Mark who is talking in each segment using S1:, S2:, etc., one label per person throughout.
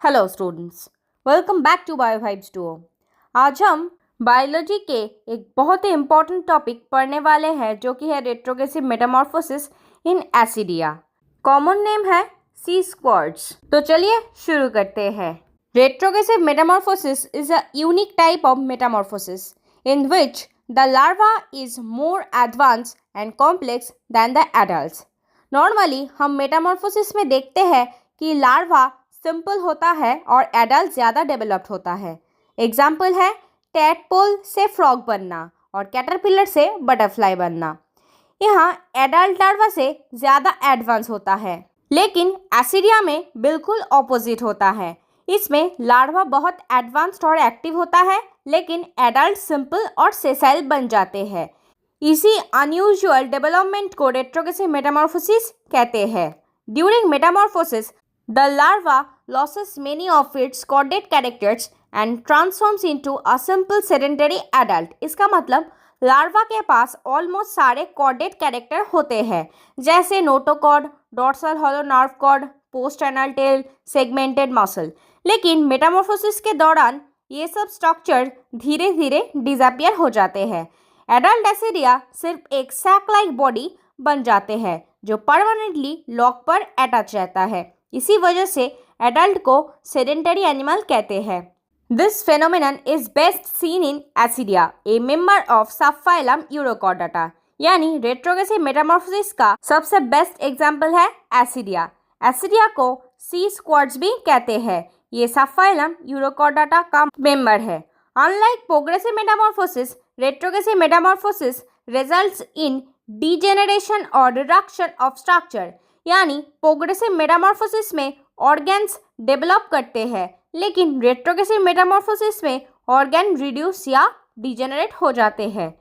S1: Hello students, welcome back to Bio Vibes Duo. आज हम biology के एक बहुत ही इम्पोर्टेंट टॉपिक पढ़ने वाले हैं जो कि है retrogressive metamorphosis in Ascidia. Common name है सी स्क्वाड्स। तो चलिए शुरू करते हैं। Retrogressive metamorphosis is a unique type of metamorphosis in which the larva is more advance and complex than the adults. Normally हम मेटामॉर्फोसिस में देखते हैं कि लार्वा सिंपल होता है और एडल्ट ज़्यादा डेवलप्ड होता है। एग्जाम्पल है टैडपोल से फ्रॉग बनना और कैटरपिलर से बटरफ्लाई बनना। यहाँ एडल्ट लार्वा से ज़्यादा एडवांस होता है, लेकिन एसिडिया में बिल्कुल ऑपोजिट होता है। इसमें लार्वा बहुत एडवांस्ड और एक्टिव होता है, लेकिन एडल्ट सिंपल और सेसाइल बन जाते हैं। इसी अनयूजुअल डेवलपमेंट को रेट्रोग्रेसिव मेटामॉर्फोसिस कहते हैं। During Metamorphosis the larva loses many of its coded characters and transforms into a simple sedentary adult। इसका मतलब लार्वा के पास ऑलमोस्ट सारे कॉडेड कैरेक्टर होते हैं, जैसे notochord, dorsal hollow nerve cord, post anal tail, segmented muscle. लेकिन मेटामॉर्फोसिस के दौरान ये सब स्ट्रक्चर धीरे धीरे डिसअपियर हो जाते हैं। एडल्ट एसिडिया सिर्फ एक सैक लाइक बॉडी बन जाते हैं जो परमानेंटली लॉक पर अटैच रहता है। इसी वजह से एडल्ट को सेडेंटरी एनिमल कहते हैं। This phenomenon is best seen in Ascidia, a member of subphylum Urochordata. यानी रेट्रोग्रेसिव मेटामॉर्फोसिस का सबसे बेस्ट एग्जांपल है एसिडिया। एसिडिया को सी स्क्वाड्स भी कहते हैं। ये सबफाइलम यूरोकॉर्डाटा का मेंबर है। Unlike progressive Metamorphosis, retrogressive Metamorphosis results in degeneration और रिडक्शन ऑफ स्ट्रक्चर। यानी प्रोग्रेसिव मेटामॉर्फोसिस में ऑर्गेन्स डेवलप करते हैं, लेकिन रेट्रोग्रेसिव मेटामॉर्फोसिस में ऑर्गेन रिड्यूस या डिजेनरेट हो जाते हैं।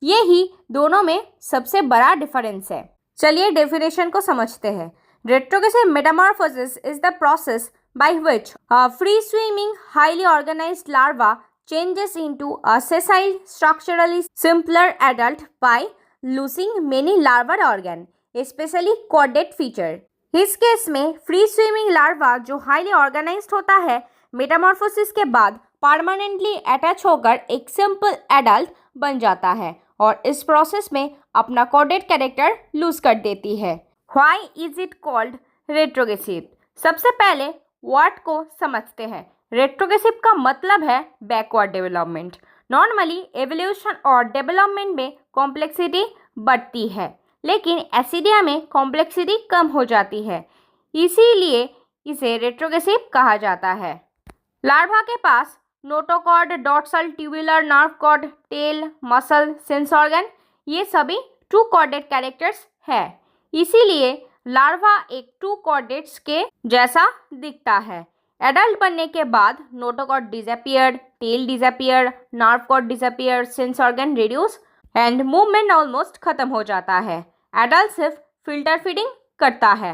S1: यही दोनों में सबसे बड़ा डिफरेंस है। चलिए डेफिनेशन को समझते हैं। Retrogressive metamorphosis is the process by which a free swimming highly organized larva changes into a sessile structurally simpler adult by losing many larval organ, specially chordate feature. इस केस में free swimming larva जो highly organised होता है, metamorphosis के बाद permanently attach होकर एक simple adult बन जाता है और इस प्रोसेस में अपना कॉर्डेट कैरेक्टर लूज कर देती है। Why is it called retrogressive? सबसे पहले वर्ड को समझते हैं। रेट्रोग्रेसिव का मतलब है बैकवर्ड डेवलपमेंट। नॉर्मली एवोल्यूशन और डेवलपमेंट में कॉम्प्लेक्सिटी बढ़ती है, लेकिन एसिडिया में कॉम्प्लेक्सिटी कम हो जाती है, इसीलिए इसे रेट्रोग्रेसिव कहा जाता है। लार्वा के पास notochord, dorsal tubular nerve cord, tail, muscle, sense organ, ये सभी टू कॉर्डेड कैरेक्टर्स है। इसीलिए लार्वा एक टू कॉर्डेट्स के जैसा दिखता है। एडल्ट बनने के बाद notochord disappear, tail disappear, nerve cord disappear, sense organ reduce and movement almost खत्म हो जाता है। एडल्ट सिर्फ फिल्टर फीडिंग करता है।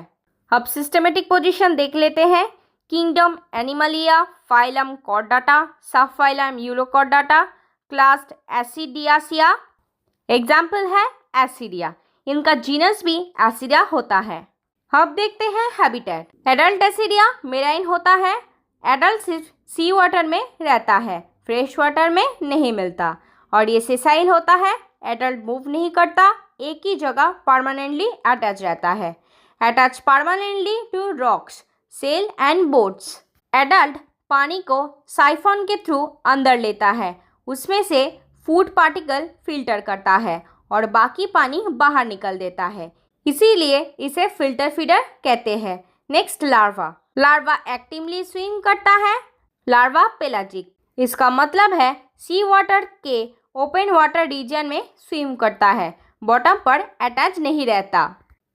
S1: अब सिस्टमेटिक पोजीशन देख लेते हैं। Kingdom Animalia, phylum Chordata, subphylum Urochordata, class Ascidiacea. Example है एसिडिया। इनका जीनस भी एसिडिया होता है। अब देखते हैं हैबिटेट। एडल्ट एसिडिया मेराइन होता है। एडल्ट सिर्फ सी वाटर में रहता है, फ्रेश वाटर में नहीं मिलता, और ये सेसाइल होता है। एडल्ट मूव नहीं करता, एक ही जगह परमानेंटली अटैच रहता है। Attach permanently to rocks, shell and boats. Adult पानी को साइफॉन के थ्रू अंदर लेता है, उसमें से फूड पार्टिकल फिल्टर करता है और बाकी पानी बाहर निकल देता है, इसीलिए इसे फिल्टर फीडर कहते हैं। Next larva. Larva actively swim करता है। लार्वा पेलाजिक, इसका मतलब है सी वाटर के ओपन वाटर रीजन में स्विम करता है, बॉटम पर अटैच नहीं रहता।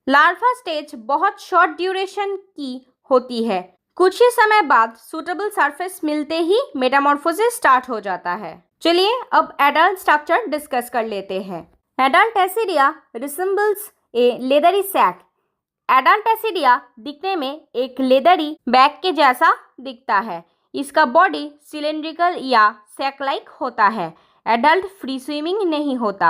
S1: लार्वा स्टेज बहुत शॉर्ट ड्यूरेशन की होती है। कुछ ही समय बाद सूटेबल सरफेस मिलते ही मेटामॉर्फोसिस स्टार्ट हो जाता है। चलिए अब एडल्ट स्ट्रक्चर डिस्कस कर लेते हैं। एडल्ट एसिडिया रिसेम्बल्स ए लेदरी सैक। एडल्ट एसिडिया दिखने में एक लेदरी बैग के जैसा दिखता है। इसका बॉडी सिलेंड्रिकल या सैक लाइक होता है। एडल्ट फ्री स्विमिंग नहीं होता,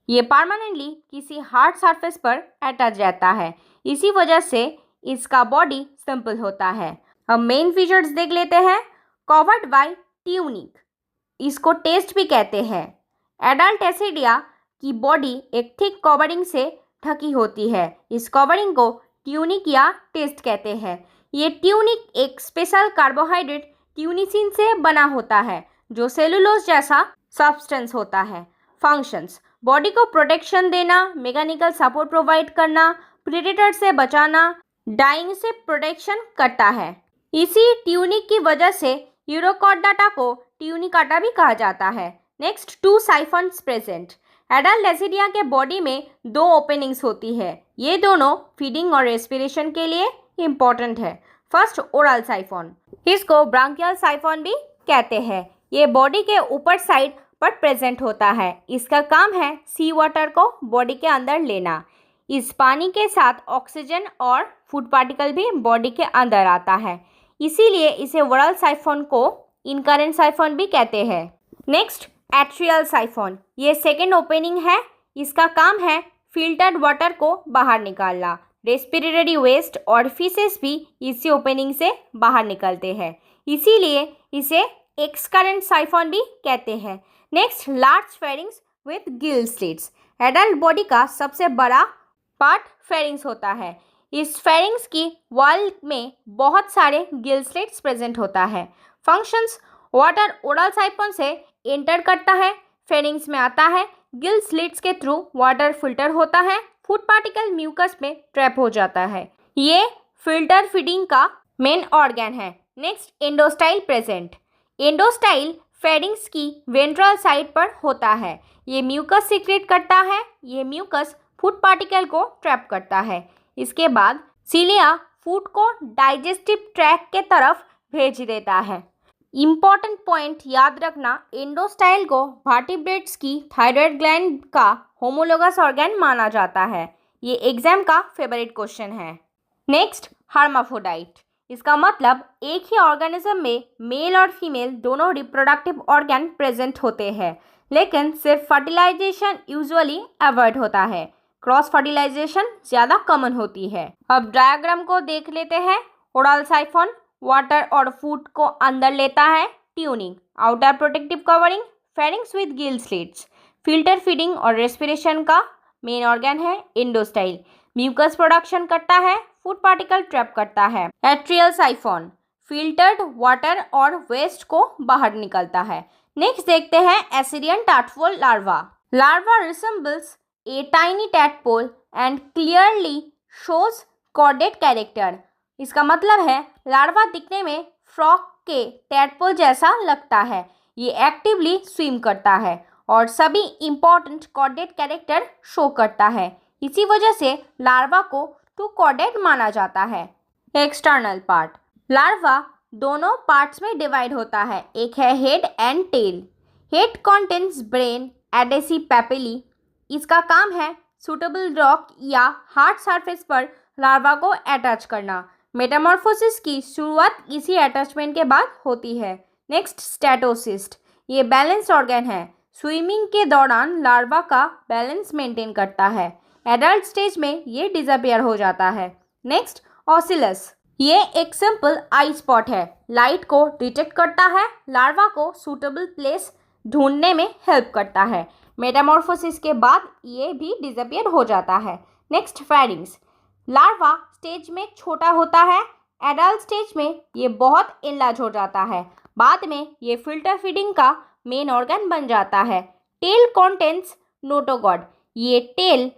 S1: ये परमानेंटली किसी हार्ड सरफेस पर अटैच रहता है। इसी वजह से इसका बॉडी सिंपल होता है। अब मेन फीचर्स देख लेते हैं। कवर्ड बाय ट्यूनिक, इसको टेस्ट भी कहते हैं। एडल्ट एसिडिया की बॉडी एक थिक कवरिंग से ढकी होती है। इस कवरिंग को ट्यूनिक या टेस्ट कहते हैं। ये ट्यूनिक एक स्पेशल कार्बोहाइड्रेट ट्यूनिसिन से बना होता है जो सेलुलोज जैसा सब्सटेंस होता है। फंक्शंस, बॉडी को प्रोटेक्शन देना, मैकेनिकल सपोर्ट प्रोवाइड करना, प्रेडेटर से बचाना, डाइंग से प्रोटेक्शन करता है। इसी ट्यूनिक की वजह से यूरोकॉर्डाटा को ट्यूनिकाटा भी कहा जाता है। Next, 2 siphons present. Adult Ascidia के बॉडी में 2 ओपनिंग्स होती है। ये दोनों फीडिंग और रेस्पिरेशन के लिए इम्पॉर्टेंट है। फर्स्ट, ओरल साइफन, इसको ब्रांकियल साइफन भी कहते हैं। ये बॉडी के ऊपर साइड पर प्रेजेंट होता है। इसका काम है सी वाटर को बॉडी के अंदर लेना। इस पानी के साथ ऑक्सीजन और फूड पार्टिकल भी बॉडी के अंदर आता है, इसीलिए इसे ओरल साइफन को इनकरेंट साइफन भी कहते हैं। नेक्स्ट, एट्रियल साइफन, ये सेकेंड ओपनिंग है। इसका काम है फिल्टर्ड वाटर को बाहर निकालना। रेस्पिरेटरी वेस्ट और फीसेस भी इसी ओपनिंग से बाहर निकलते हैं, इसीलिए इसे एक्सकरेंट साइफन भी कहते हैं। Next, large pharynx with gill slits. Adult body का सबसे बड़ा पार्ट फेरिंग्स होता है। इस फेरिंग्स की वॉल में बहुत सारे गिल स्लिट्स प्रेजेंट होता है। फंक्शंस, वाटर ओरल साइफन से एंटर करता है, फेरिंग्स में आता है, गिल स्लिट्स के थ्रू वाटर फिल्टर होता है, फूड पार्टिकल म्यूकस में ट्रैप हो जाता है। ये फिल्टर फीडिंग का मेन ऑर्गन है। Next, endostyle present. Endostyle pharynx की वेंट्रल साइड पर होता है। ये म्यूकस सीक्रेट करता है। ये म्यूकस फूड पार्टिकल को ट्रैप करता है। इसके बाद सीलिया फूड को डाइजेस्टिव ट्रैक के तरफ भेज देता है। इम्पॉर्टेंट पॉइंट याद रखना, एंडोस्टाइल को वर्टिब्रेट्स की थायराइड ग्लैंड का होमोलोगस ऑर्गन माना जाता है। ये एग्जाम का फेवरेट क्वेश्चन है। नेक्स्ट, हर्माफ्रोडाइट, इसका मतलब एक ही ऑर्गेनिज्म में मेल और फीमेल दोनों रिप्रोडक्टिव ऑर्गन प्रेजेंट होते हैं, लेकिन सिर्फ फर्टिलाइजेशन यूजुअली अवॉइड होता है। क्रॉस फर्टिलाइजेशन ज़्यादा कॉमन होती है। अब डायग्राम को देख लेते हैं। ओरल साइफन वाटर और फूड को अंदर लेता है, tuning, outer protective covering, pharynx with gill slits, filter feeding और रेस्पिरेशन का मेन ऑर्गन है एंडोस्टाइल, म्यूकस प्रोडक्शन करता है, फूड पार्टिकल ट्रैप करता है। एट्रियल साइफन फिल्टर्ड वाटर और वेस्ट को बाहर निकलता है। नेक्स्ट देखते हैं ascidian tadpole larva. Larva resembles a tiny tadpole and clearly shows chordate character. इसका मतलब है लार्वा दिखने में फ्रॉग के टैडपोल जैसा लगता है। ये एक्टिवली स्विम करता है और सभी इम्पॉर्टेंट कॉर्डेट कैरेक्टर शो करता है। इसी वजह से लार्वा को टू कॉर्डेट माना जाता है। एक्सटर्नल पार्ट, लार्वा दोनों पार्ट्स में डिवाइड होता है। एक है head and tail. Head contains brain, adhesive papillae. इसका काम है सूटेबल रॉक या हार्ड सरफेस पर लार्वा को अटैच करना। मेटामॉर्फोसिस की शुरुआत इसी अटैचमेंट के बाद होती है। नेक्स्ट, स्टेटोसिस्ट, ये बैलेंस ऑर्गन है। स्विमिंग के दौरान लार्वा का बैलेंस मेंटेन करता है। एडल्ट स्टेज में ये डिसअपियर हो जाता है। नेक्स्ट, ऑसिलस, ये एक सिंपल आई स्पॉट है। लाइट को डिटेक्ट करता है, लार्वा को सूटेबल प्लेस ढूंढने में हेल्प करता है। मेटामॉर्फोसिस के बाद ये भी डिसअपियर हो जाता है। नेक्स्ट, फेरिंग्स, लार्वा स्टेज में छोटा होता है। एडल्ट स्टेज में ये बहुत इनलार्ज हो जाता है। बाद में ये फिल्टर फीडिंग का मेन ऑर्गन बन जाता है। टेल कंटेंट्स नोटोगॉड, ये टेल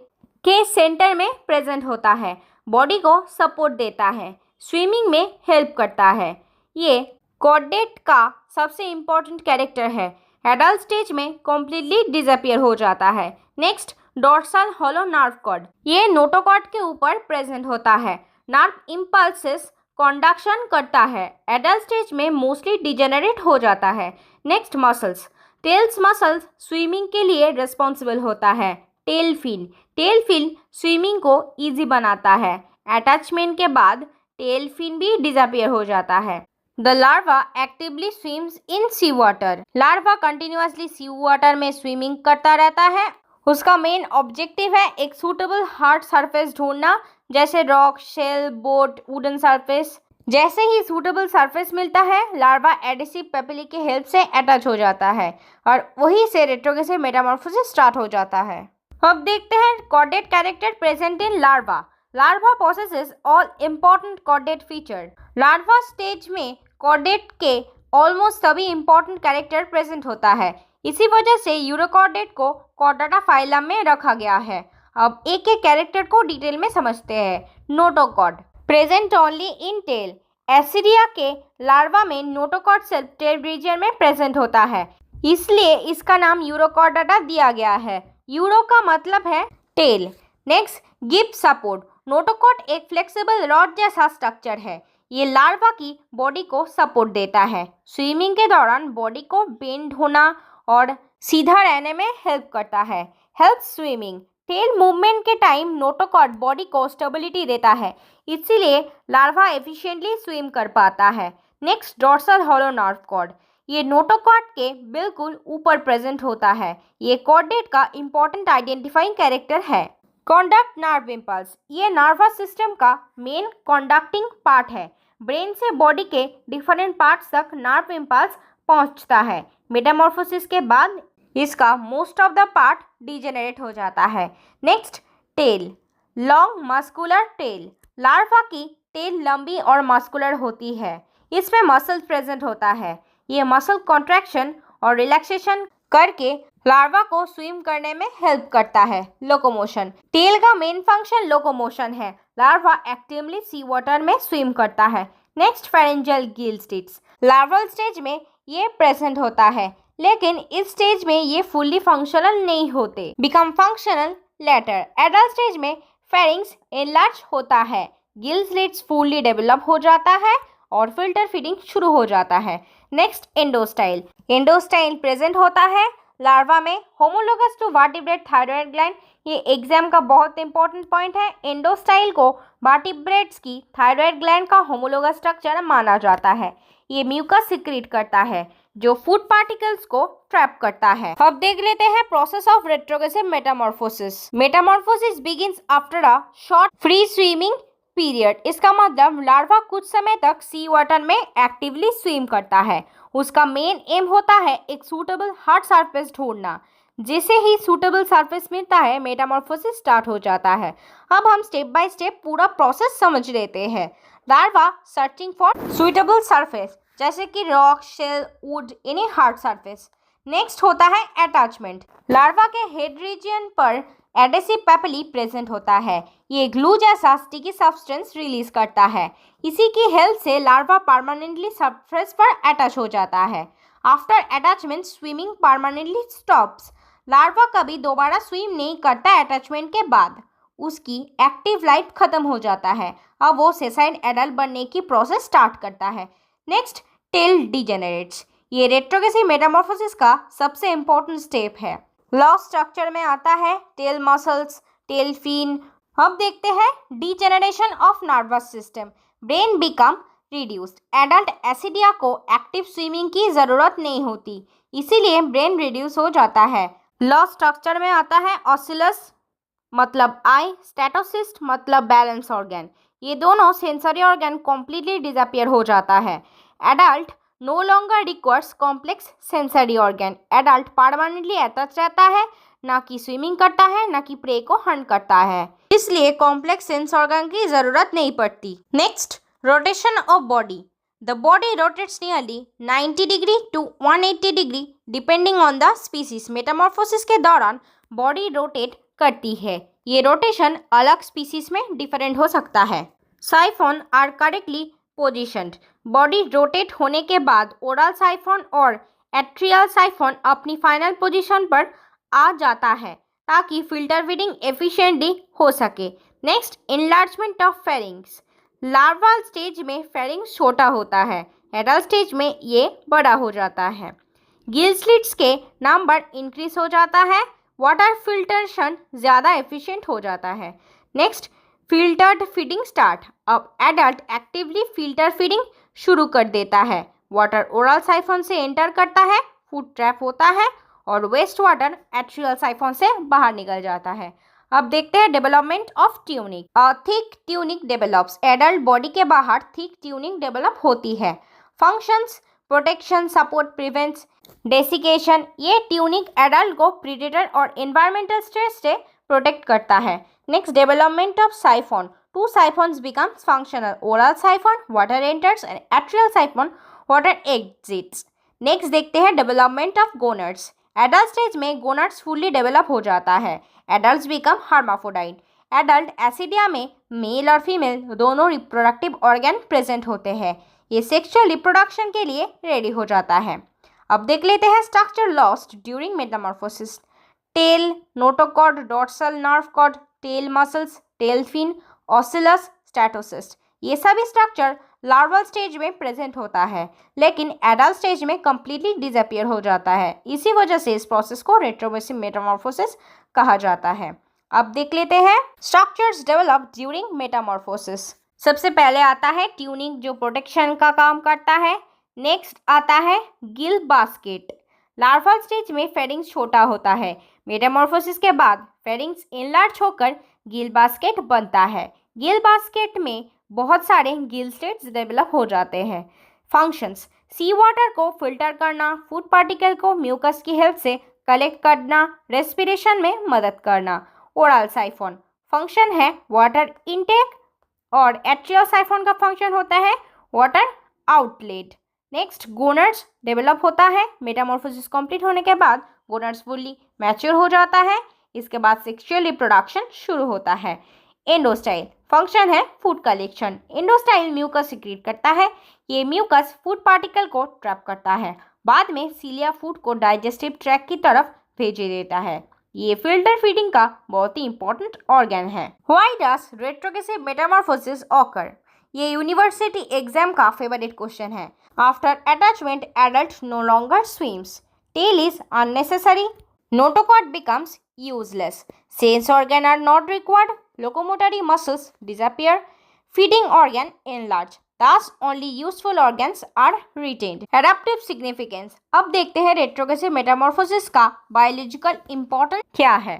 S1: के सेंटर में प्रेजेंट होता है, बॉडी को सपोर्ट देता है, स्विमिंग में हेल्प करता है। ये कॉर्डेट का सबसे इम्पॉर्टेंट कैरेक्टर है। एडल्ट स्टेज में कम्प्लीटली डिसअपियर हो जाता है। Next, dorsal hollow nerve cord, ये नोटोकॉर्ड के ऊपर प्रेजेंट होता है। नर्व इम्पल्सेस कंडक्शन करता है। एडल्ट स्टेज में मोस्टली डिजेनरेट हो जाता है। Next, muscles, tails muscles swimming के लिए रिस्पॉन्सिबल होता है। Tail fin, tail fin swimming को इजी बनाता है। अटैचमेंट के बाद टेल फिन भी डिसअपियर हो जाता है। The larva actively swims in sea water, larva continuously sea water में स्विमिंग करता रहता है। उसका मेन ऑब्जेक्टिव है एक सूटेबल हार्ड सरफेस ढूंढना, जैसे rock, shell, boat, wooden surface. जैसे ही सूटेबल सरफेस मिलता है, लार्वा एडेसिव पेपिली की हेल्प से अटैच हो जाता है और वहीं से रेट्रोग्रेसिव मेटामॉर्फोसिस स्टार्ट हो जाता है। अब देखते हैं chordate character present in larva. Larva possesses all important chordate feature. Larva stage में कॉर्डेट के ऑलमोस्ट सभी इंपॉर्टेंट कैरेक्टर प्रेजेंट होता है। इसी वजह से यूरोकॉर्डेट को कॉर्डेटा फाइलम में रखा गया है। अब एक एक कैरेक्टर को डिटेल में समझते हैं। Notochord present only in tail. Ascidia के लार्वा में नोटोकॉर्ड सेल टेल रीजन में प्रेजेंट होता है, इसलिए इसका नाम यूरोकॉर्डेटा दिया गया है। यूरो का मतलब है tail. Next, give support. Notochord एक फ्लेक्सिबल रॉड जैसा स्ट्रक्चर है। ये लार्वा की बॉडी को सपोर्ट देता है। स्विमिंग के दौरान बॉडी को बेंड होना और सीधा रहने में हेल्प करता है। Help swimming. टेल मूवमेंट के टाइम नोटोकॉर्ड बॉडी को स्टेबिलिटी देता है, इसीलिए लार्वा एफिशिएंटली स्विम कर पाता है। Next, dorsal hollow nerve cord. ये नोटोकॉर्ड के बिल्कुल ऊपर प्रेजेंट होता है। ये कॉर्डेट का इंपॉर्टेंट आइडेंटिफाइंग कैरेक्टर है। Conduct nerve impulse. ये नर्वस सिस्टम का मेन कॉन्डक्टिंग पार्ट है। ब्रेन से बॉडी के डिफरेंट पार्ट्स तक नर्व इम्पल्स पहुंचता है। मेटामॉर्फोसिस के बाद इसका most of the part degenerate हो जाता है। Next, tail. Long muscular tail. Larva की टेल लंबी और मस्कुलर होती है। इसमें मसल प्रेजेंट होता है। ये मसल कॉन्ट्रैक्शन और रिलैक्सेशन करके लार्वा को स्विम करने में हेल्प करता है। लोकोमोशन। टेल का मेन फंक्शन लोकोमोशन है। लार्वा एक्टिवली सी वाटर में स्विम करता है। Next, pharyngeal gill slits. Larval stage में ये प्रेजेंट होता है, लेकिन इस स्टेज में ये फुल्ली फंक्शनल नहीं होते। Become functional later. Adult stage में फेरिंग्स एनलार्ज होता है, गिल स्लिट्स फुल्ली डेवलप हो जाता है और फिल्टर फीडिंग शुरू हो जाता है। Next, endostyle. एंडोस्टाइल प्रेजेंट होता है लार्वा में homologous to vertebrate thyroid gland. ये एग्जाम का बहुत इंपॉर्टेंट पॉइंट है। एंडोस्टाइल को वर्टिब्रेट्स की थायराइड ग्लैंड का होमोलोगस स्ट्रक्चर माना जाता है। ये म्यूकस सिक्रीट करता है जो फूड पार्टिकल्स को ट्रैप करता है। अब देख लेते हैं process of retrogressive Metamorphosis. Metamorphosis begins after a short free swimming period. इसका मतलब लार्वा कुछ समय तक सी वाटर में एक्टिवली स्विम करता है। उसका मेन एम होता है एक सूटेबल हार्ड सरफेस ढूंढना। जैसे ही सूटेबल सरफेस मिलता है, मेटामॉर्फोसिस स्टार्ट हो जाता है। अब हम स्टेप बाय स्टेप पूरा प्रोसेस समझ लेते हैं। Larva searching for suitable surface, जैसे कि rock, shell, wood, any hard surface. Next होता है अटैचमेंट। लार्वा के हेड रीजन पर एडेसिव पेपिली प्रेजेंट होता है। ये ग्लू जैसा स्टिकी सब्सटेंस रिलीज करता है। इसी की हेल्प से लार्वा परमानेंटली सरफेस पर अटैच हो जाता है। After attachment swimming permanently stops. Larva कभी दोबारा स्विम नहीं करता। अटैचमेंट के बाद उसकी एक्टिव लाइफ खत्म हो जाता है। अब वो सेसाइन एडल्ट बनने की प्रोसेस स्टार्ट करता है। Next, tail degenerates. ये रेट्रोग्रेसिव मेटामॉर्फोसिस का सबसे इम्पोर्टेंट स्टेप है। लॉ स्ट्रक्चर में आता है टेल मसल्स, टेल फिन। अब देखते हैं degeneration of nervous system. Brain become reduced. Adult Ascidia को एक्टिव स्विमिंग की ज़रूरत नहीं होती, इसीलिए ब्रेन रिड्यूस हो जाता है। लॉ स्ट्रक्चर में आता है ऑसिलस मतलब आई, स्टेटोसिस्ट मतलब बैलेंस ऑर्गन। ये दोनों सेंसरी ऑर्गन कॉम्प्लीटली डिसअपियर हो जाता है। Adult no longer requires complex sensory organ. Adult permanently attach रहता है, ना कि स्विमिंग करता है, ना कि प्रे को हंट करता है, इसलिए कॉम्प्लेक्स सेंस ऑर्गन की जरूरत नहीं पड़ती। Next, rotation of body. The body rotates nearly 90 degree to 180 degree depending on the species. Metamorphosis के दौरान बॉडी रोटेट करती है। ये रोटेशन अलग स्पीसीज में डिफरेंट हो सकता है। Siphon are correctly positioned. Body rotate होने के बाद ओरल साइफोन और एट्रियल साइफोन अपनी फाइनल पोजीशन पर आ जाता है ताकि फिल्टर फीडिंग एफिशिएंटली हो सके। Next, enlargement of pharynx. Larval stage में फेरिंग्स छोटा होता है, एडल्ट स्टेज में ये बड़ा हो जाता है। गिल स्लिट्स के नंबर इंक्रीज हो जाता है, वाटर फिल्ट्रेशन ज़्यादा एफिशिएंट हो जाता है। Next, filtered feeding start. अब एडल्ट एक्टिवली फिल्टर फीडिंग शुरू कर देता है। वाटर ओरल साइफोन से एंटर करता है, फूड ट्रैप होता है और वेस्ट वाटर एट्रियल साइफोन से बाहर निकल जाता है। अब देखते हैं development of tunic. Thick tunic develops. Adult body के बाहर थिक ट्यूनिक डेवलप होती है। Functions: protection, support, prevents desiccation. ये ट्यूनिक एडल्ट को प्रीडेटर और एनवायरमेंटल स्ट्रेस से प्रोटेक्ट करता है। Next, development of siphon. Two siphons becomes functional: oral siphon, water enters, and atrial siphon, water exits. Next देखते हैं development of gonads. Adult stage में gonads fully develop हो जाता है। Adults become hermaphrodite. एडल्ट एसिडिया में mail और female दोनों reproductive organ present होते हैं। ये सेक्सुअल रिप्रोडक्शन के लिए रेडी हो जाता है। अब देख लेते हैं structure lost during metamorphosis. Tail, notochord, dorsal nerve cord, tail muscles, tail fin, ocellus, statocyst. ये सभी स्ट्रक्चर लार्वल स्टेज में प्रेजेंट होता है, लेकिन एडल्ट स्टेज में कंप्लीटली डिसअपियर हो जाता है। इसी वजह से इस प्रोसेस को रेट्रोग्रेसिव मेटामॉर्फोसिस कहा जाता है। अब देख लेते हैं स्ट्रक्चर्स डेवलप ड्यूरिंग मेटामॉर्फोसिस। सबसे पहले आता है ट्यूनिक, जो प्रोटेक्शन का काम करता है। नेक्स्ट आता है गिल बास्केट। लार्वल स्टेज में फेरिंग्स छोटा होता है। मेटामॉर्फोसिस के बाद फेरिंग्स इनलार्ज होकर गिल बास्केट बनता है। गिल बास्केट में बहुत सारे गिल स्टेट्स डेवलप हो जाते हैं। फंक्शंस: सी वाटर को फिल्टर करना, फूड पार्टिकल को म्यूकस की हेल्प से कलेक्ट करना, रेस्पिरेशन में मदद करना। ओरल साइफोन फंक्शन है वाटर इनटेक, और एट्रियल साइफोन का फंक्शन होता है वाटर आउटलेट। नेक्स्ट, गोनड्स डेवलप होता है। मेटामॉर्फोसिस कंप्लीट होने के बाद गोनड्स फुल्ली मैच्योर हो जाता है। इसके बाद सेक्सुअल रिप्रोडक्शन शुरू होता है। एंडोस्टाइल फंक्शन है food collection. Endostyle mucus secrete करता है। ये म्यूकस फूड पार्टिकल को ट्रैप करता है, बाद में सीलिया फूड को डाइजेस्टिव ट्रैक की तरफ भेज देता है। ये फिल्टर फीडिंग का बहुत ही इंपॉर्टेंट ऑर्गन है। Why does retrogressive metamorphosis occur? ये यूनिवर्सिटी एग्जाम का फेवरेट क्वेश्चन है। After attachment adult no longer swims, tail is unnecessary, notochord becomes useless, sense organ are not required, locomotory muscles disappear, feeding organ enlarge, thus only useful organs are retained. Adaptive significance. अब देखते हैं retrogressive metamorphosis का biological importance क्या है।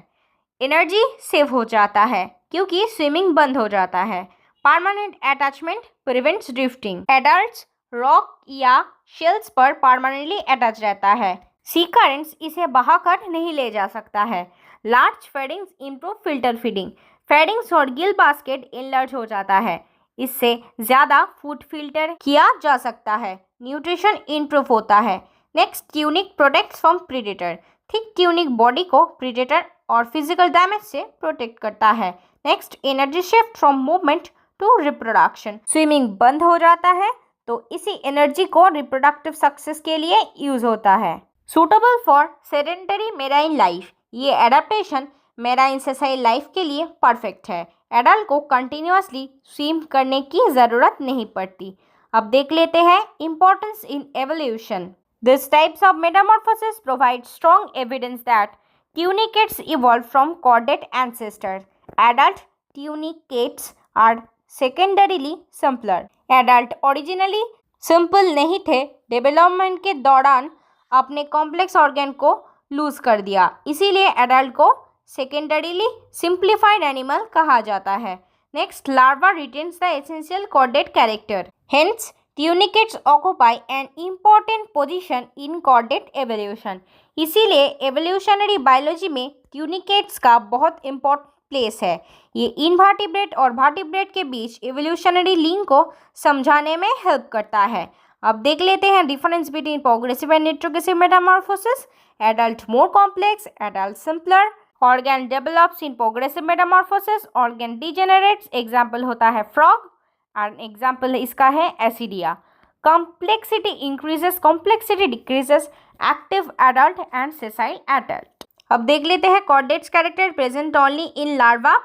S1: Energy save हो जाता है क्योंकि स्विमिंग बंद हो जाता है। Permanent attachment prevents drifting. Adults rock या शेल्स पर परमानेंटली अटैच रहता है। सी करेंट्स इसे बहाकर नहीं ले जा सकता है। Large feedings improve filter feeding. Feedings और गिल बास्केट इनलार्ज हो जाता है, इससे ज़्यादा फूड फिल्टर किया जा सकता है। न्यूट्रिशन इम्प्रूव होता है। Next, tunic protects from predator. Thick tunic body को प्रीडेटर और फिजिकल डैमेज से प्रोटेक्ट करता है। Next, energy shift from movement to reproduction. Swimming बंद हो जाता है तो इसी एनर्जी को रिप्रोडक्टिव सक्सेस के लिए यूज होता है। Suitable for sedentary marine life. ये एडेप्टेशन मेराइन सेसाइल लाइफ के लिए परफेक्ट है। एडल्ट को कंटिन्यूअसली स्विम करने की ज़रूरत नहीं पड़ती। अब देख लेते हैं importance in evolution. This types of metamorphosis provide strong evidence that tunicates evolve from chordate ancestors. Adult tunicates are secondarily simpler. Adult originally simple नहीं थे, डेवलपमेंट के दौरान अपने कॉम्प्लेक्स ऑर्गन को लूज कर दिया, इसीलिए एडल्ट को सेकेंडरीली सिंप्लीफाइड एनिमल कहा जाता है। Next, larva retains the essential chordate character, hence tunicates occupy an important position in chordate evolution. इसीलिए एवोल्यूशनरी बायोलॉजी में ट्यूनिकेट्स का बहुत इंपॉर्टेंट प्लेस है। ये इनवर्टिब्रेट और वर्टिब्रेट के बीच एवोल्यूशनरी लिंक को समझाने में हेल्प करता है। अब देख लेते हैं difference between progressive and retrogressive metamorphosis. Adult more complex, adult simpler. Organ develops in progressive metamorphosis, organ degenerates. Example होता है फ्रॉग एंड एग्जाम्पल इसका है Ascidia. Complexity increases, complexity decreases, active adult and sessile adult. अब देख लेते हैं chordates character present only in larva,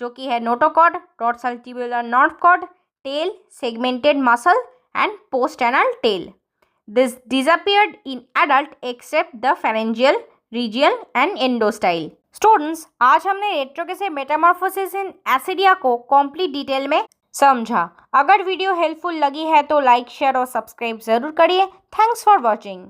S1: जो कि है notochord, dorsal tubular nerve cord, tail, segmented muscle and post-anal tail. This disappeared in adult except the pharyngeal region and endostyle. Students, आज हमने retrogressive metamorphosis in एसिडिया को complete detail में समझा। अगर video helpful लगी है तो लाइक, शेयर और सब्सक्राइब जरूर करिए। Thanks for watching.